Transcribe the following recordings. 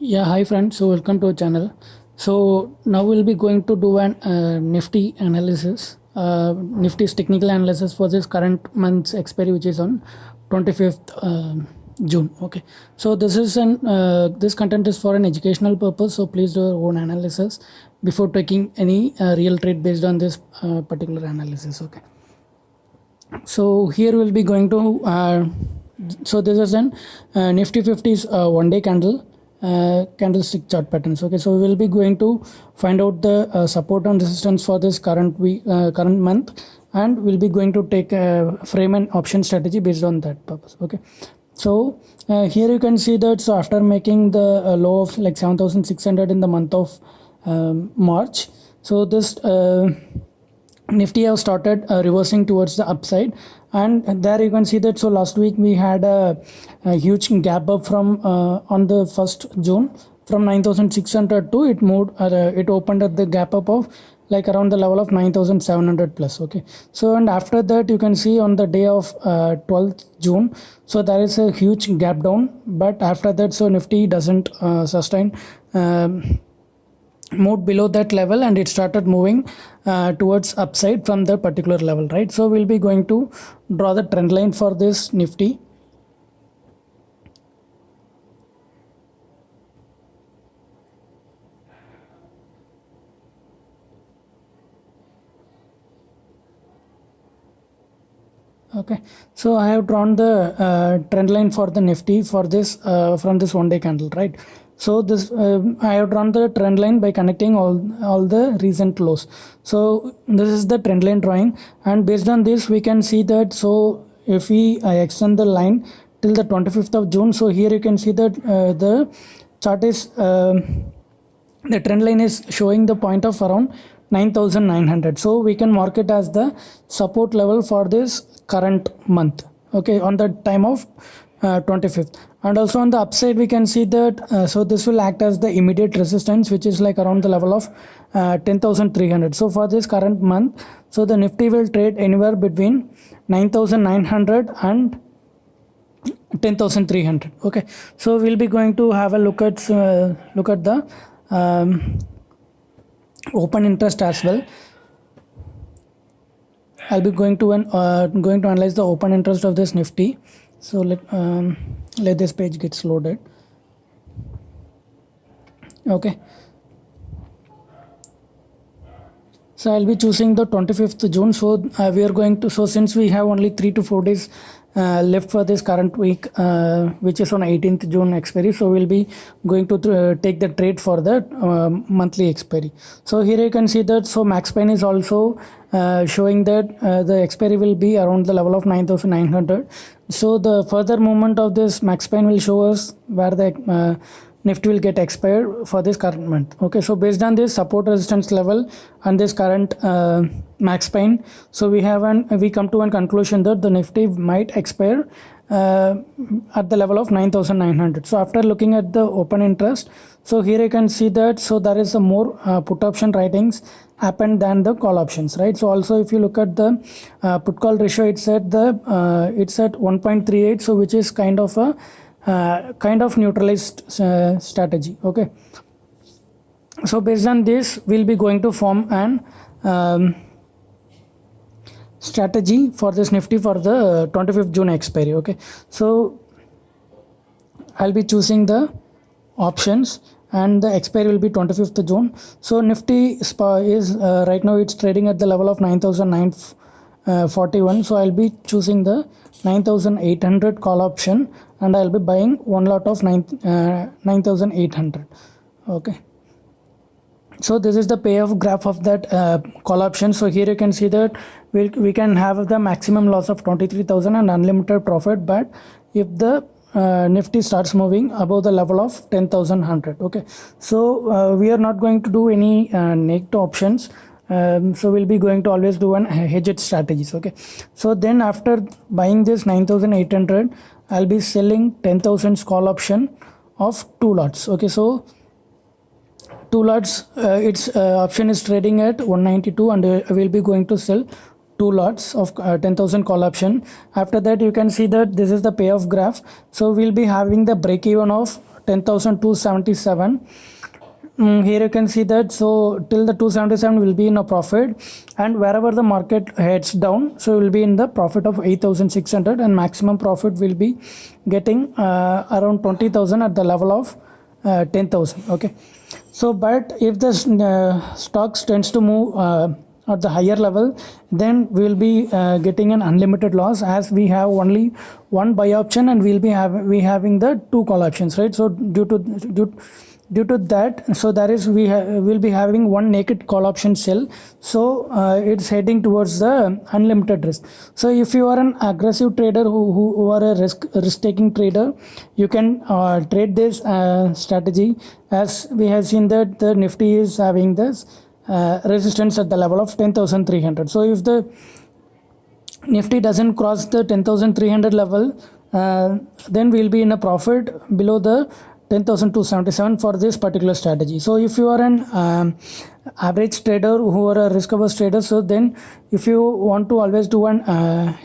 Yeah, hi friends. So welcome to our channel. So now we'll be going to do an Nifty analysis, Nifty's technical analysis for this current month's expiry, which is on 25th June. Okay. So this content is for an educational purpose. So please do your own analysis before taking any real trade based on this particular analysis. Okay. So here we'll be going to so this is an Nifty 50's one day candlestick chart patterns. Okay, so we will be going to find out the support and resistance for this current month, and we'll be going to take a frame and option strategy based on that purpose. Okay, so here you can see that, so after making the low of like 7,600 in the month of March, so this Nifty have started reversing towards the upside, and there you can see that, so last week we had a huge gap up from on the 1st June from 9,600 to it opened at the gap up of like around the level of 9,700 plus. Okay, so and after that you can see on the day of 12th June, so there is a huge gap down, but after that, so Nifty doesn't sustain moved below that level, and it started moving towards upside from the particular level, right? So we'll be going to draw the trend line for this Nifty. Okay, so I have drawn the trend line for the Nifty for this from this one day candle, right? So this I have drawn the trend line by connecting all the recent lows. So this is the trend line drawing, and based on this we can see that, so if we extend the line till the 25th of June, so here you can see that the chart is the trend line is showing the point of around 9,900, so we can mark it as the support level for this current month. Okay, on the time of 25th, and also on the upside we can see that so this will act as the immediate resistance, which is like around the level of 10,300. so for this current month, so the Nifty will trade anywhere between 9,900 and 10,300. Okay, so we'll be going to have a look at the open interest as well. I'll be going to analyze the open interest of this Nifty. So let this page gets loaded. Okay, so I'll be choosing the 25th June. So we are going to, so since we have only 3 to 4 days left for this current week, which is on 18th June expiry, so we'll be going to take the trade for the monthly expiry. So here you can see that, so max pain is also showing that the expiry will be around the level of 9,900. so the further movement of this max pain will show us where the Nifty will get expired for this current month. Okay, so based on this support resistance level and this current max pain, so we come to a conclusion that the Nifty might expire at the level of 9,900. so after looking at the open interest, so here you can see that, so there is a more put option writings happened than the call options, right? So also if you look at the put call ratio, it's at 1.38, so which is kind of neutralized strategy. Okay, so based on this we'll be going to form an strategy for this Nifty for the 25th June expiry. Okay, so I'll be choosing the options, and the expiry will be 25th June. So Nifty is right now it's trading at the level of 9,941. so I'll be choosing the 9,800 call option, and I'll be buying one lot of 9,800. Okay, so this is the payoff graph of that call option. So here you can see that we can have the maximum loss of 23,000 and unlimited profit, but if the Nifty starts moving above the level of 10,100. Okay, so we are not going to do any naked options. So we'll be going to always do an hedged strategies. Okay, so then after buying this 9,800, I'll be selling 10,000 call option of 2 lots. Okay, so 2 lots, its option is trading at 192, and we'll be going to sell 2 lots of 10,000 call option. After that you can see that this is the payoff graph. So we'll be having the break even of 10,277. Here you can see that, so till the 277 will be in a profit, and wherever the market heads down, so will be in the profit of 8,600, and maximum profit will be getting around 20,000 at the level of 10,000. Okay, so but if the stocks tends to move at the higher level, then we will be getting an unlimited loss, as we have only one buy option and we'll be having the two call options, right? So due to that, so that is will be having one naked call option sell, so it's heading towards the unlimited risk. So if you are an aggressive trader who are a risk taking trader, you can trade this strategy, as we have seen that the Nifty is having this resistance at the level of 10,300. so if the Nifty doesn't cross the 10,300 level, then we'll be in a profit below the 10,277 for this particular strategy. So if you are an average trader who are a risk averse trader, so then if you want to always do an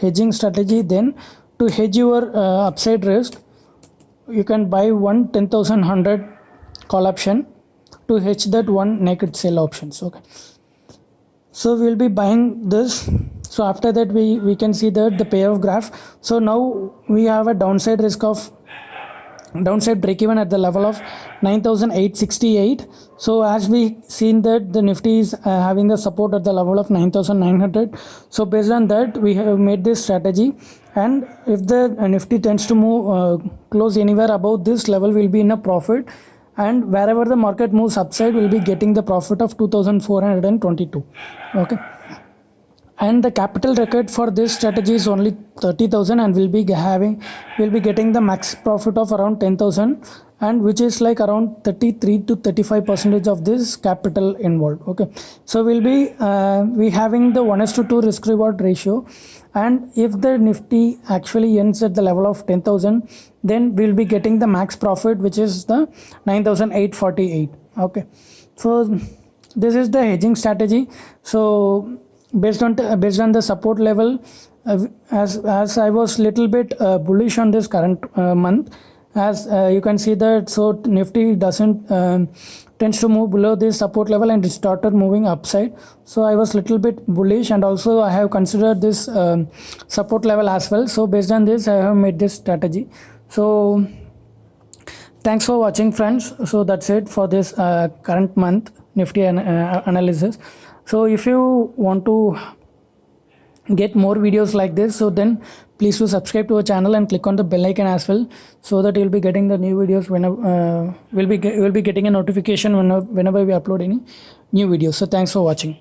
hedging strategy, then to hedge your upside risk, you can buy one 10,100 call option to hedge that one naked sell options. Okay, so we'll be buying this. So after that we can see that the payoff graph. So now we have a downside risk of downside break even at the level of 9,868. so as we seen that the Nifty is having the support at the level of 9,900. so based on that, we have made this strategy, and if the Nifty tends to move close anywhere above this level, will be in a profit, and wherever the market moves upside, will be getting the profit of 2,422. okay, and the capital required for this strategy is only 30,000, and we'll be getting the max profit of around 10,000, and which is like around 33 to 35% of this capital involved. Okay, so we'll be we having the 1:2 risk reward ratio, and if the Nifty actually ends at the level of 10,000, then we'll be getting the max profit, which is the 9,848. okay, so this is the hedging strategy. So based on the support level, as I was little bit bullish on this current month, as you can see that, so Nifty doesn't tends to move below this support level, and it started moving upside. So I was little bit bullish, and also I have considered this support level as well. So based on this, I have made this strategy. So thanks for watching, friends. So that's it for this current month Nifty analysis. So if you want to get more videos like this, so then please do subscribe to our channel and click on the bell icon as well, so that you'll be getting the new videos whenever we'll be getting a notification whenever we upload any new videos. So thanks for watching.